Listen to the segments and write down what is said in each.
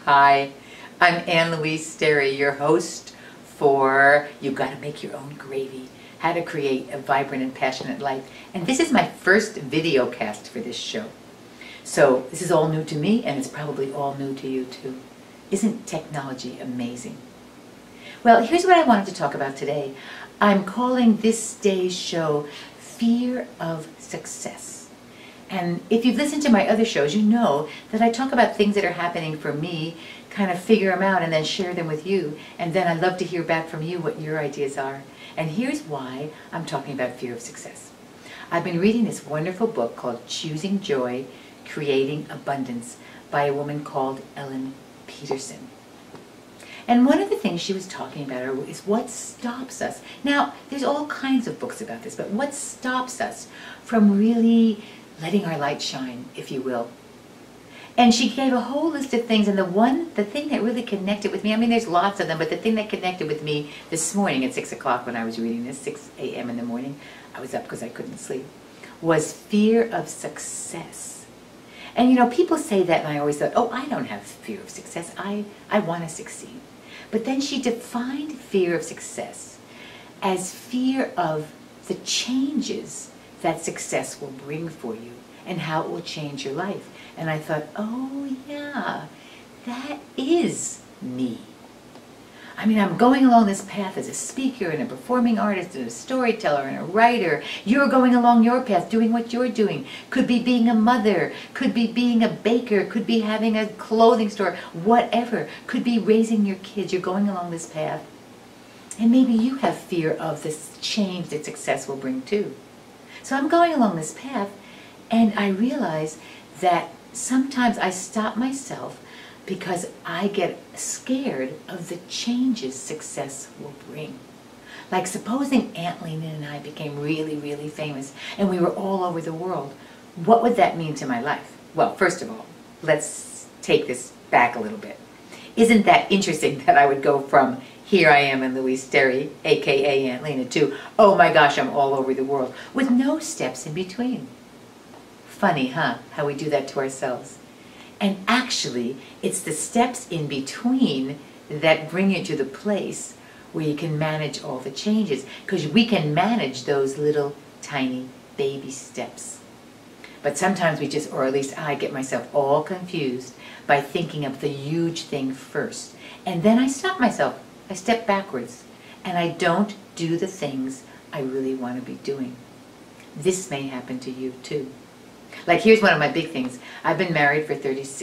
Hi, I'm Ann Louise Sterry, your host for You Gotta Make Your Own Gravy, How to Create a Vibrant and Passionate Life. And this is my first video cast for this show. So this is all new to me, and it's probably all new to you too. Isn't technology amazing? Well, here's what I wanted to talk about today. I'm calling this day's show Fear of Success. And if you've listened to my other shows, you know that I talk about things that are happening for me, kind of figure them out and then share them with you. And then I'd love to hear back from you what your ideas are. And here's why I'm talking about fear of success. I've been reading this wonderful book called Choosing Joy, Creating Abundance by a woman called Ellen Peterson. And one of the things she was talking about is what stops us. Now, there's all kinds of books about this, but what stops us from really letting our light shine, if you will. And she gave a whole list of things, and the thing that really connected with me, I mean there's lots of them, but the thing that connected with me this morning at 6 o'clock when I was reading this, 6 a.m. in the morning, I was up because I couldn't sleep, was fear of success. And you know, people say that, and I always thought, oh, I don't have fear of success, I want to succeed. But then she defined fear of success as fear of the changes that success will bring for you and how it will change your life. And I thought, oh yeah, that is me. I mean, I'm going along this path as a speaker and a performing artist and a storyteller and a writer. You're going along your path, doing what you're doing. Could be being a mother, could be being a baker, could be having a clothing store, whatever. Could be raising your kids. You're going along this path. And maybe you have fear of this change that success will bring too. So I'm going along this path, and I realize that sometimes I stop myself because I get scared of the changes success will bring. Like supposing Aunt Lena and I became really, really famous and we were all over the world. What would that mean to my life? Well, first of all, let's take this back a little bit. Isn't that interesting that I would go from here I am in Louise Sterry, aka Aunt Lena, to oh my gosh, I'm all over the world, with no steps in between. Funny, huh? How we do that to ourselves. And actually, it's the steps in between that bring you to the place where you can manage all the changes, because we can manage those little tiny baby steps. But sometimes we just, or at least I get myself all confused by thinking of the huge thing first. And then I stop myself. I step backwards, and I don't do the things I really want to be doing. This may happen to you too. Like here's one of my big things. I've been married for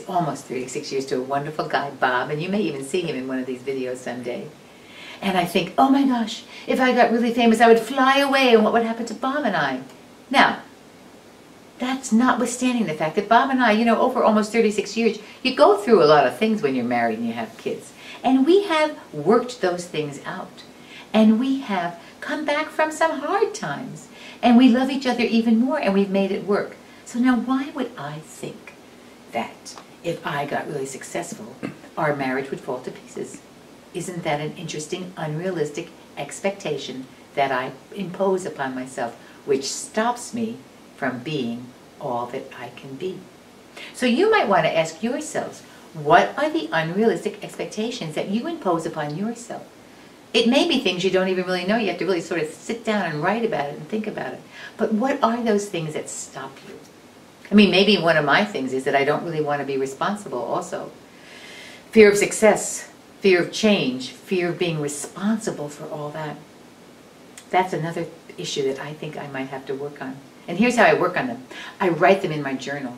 almost 36 years to a wonderful guy, Bob, and you may even see him in one of these videos someday. And I think, oh my gosh, if I got really famous, I would fly away, and what would happen to Bob and I? Now, that's notwithstanding the fact that Bob and I, you know, over almost 36 years, you go through a lot of things when you're married and you have kids. And we have worked those things out. And we have come back from some hard times. And we love each other even more, and we've made it work. So now why would I think that if I got really successful, our marriage would fall to pieces? Isn't that an interesting, unrealistic expectation that I impose upon myself, which stops me from being all that I can be? So you might want to ask yourselves, what are the unrealistic expectations that you impose upon yourself? It may be things you don't even really know. You have to really sort of sit down and write about it and think about it. But what are those things that stop you? I mean, maybe one of my things is that I don't really want to be responsible also. Fear of success, fear of change, fear of being responsible for all that. That's another issue that I think I might have to work on. And here's how I work on them. I write them in my journal.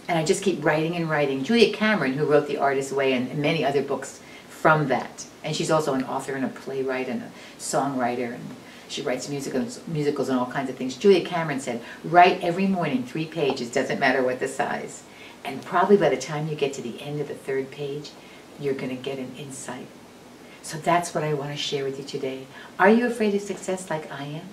And I just keep writing and writing. Julia Cameron, who wrote The Artist's Way and many other books from that. And she's also an author and a playwright and a songwriter. And she writes musicals and all kinds of things. Julia Cameron said, write every morning 3 pages, doesn't matter what the size. And probably by the time you get to the end of the 3rd page, you're going to get an insight. So that's what I want to share with you today. Are you afraid of success like I am?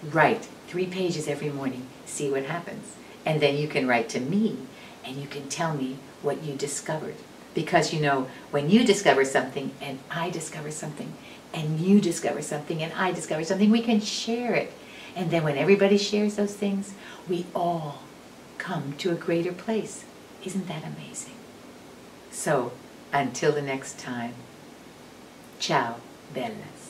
Write 3 pages every morning. See what happens. And then you can write to me. And you can tell me what you discovered. Because, you know, when you discover something, and I discover something, and you discover something, and I discover something, we can share it. And then when everybody shares those things, we all come to a greater place. Isn't that amazing? So, Until the next time, ciao, bellas.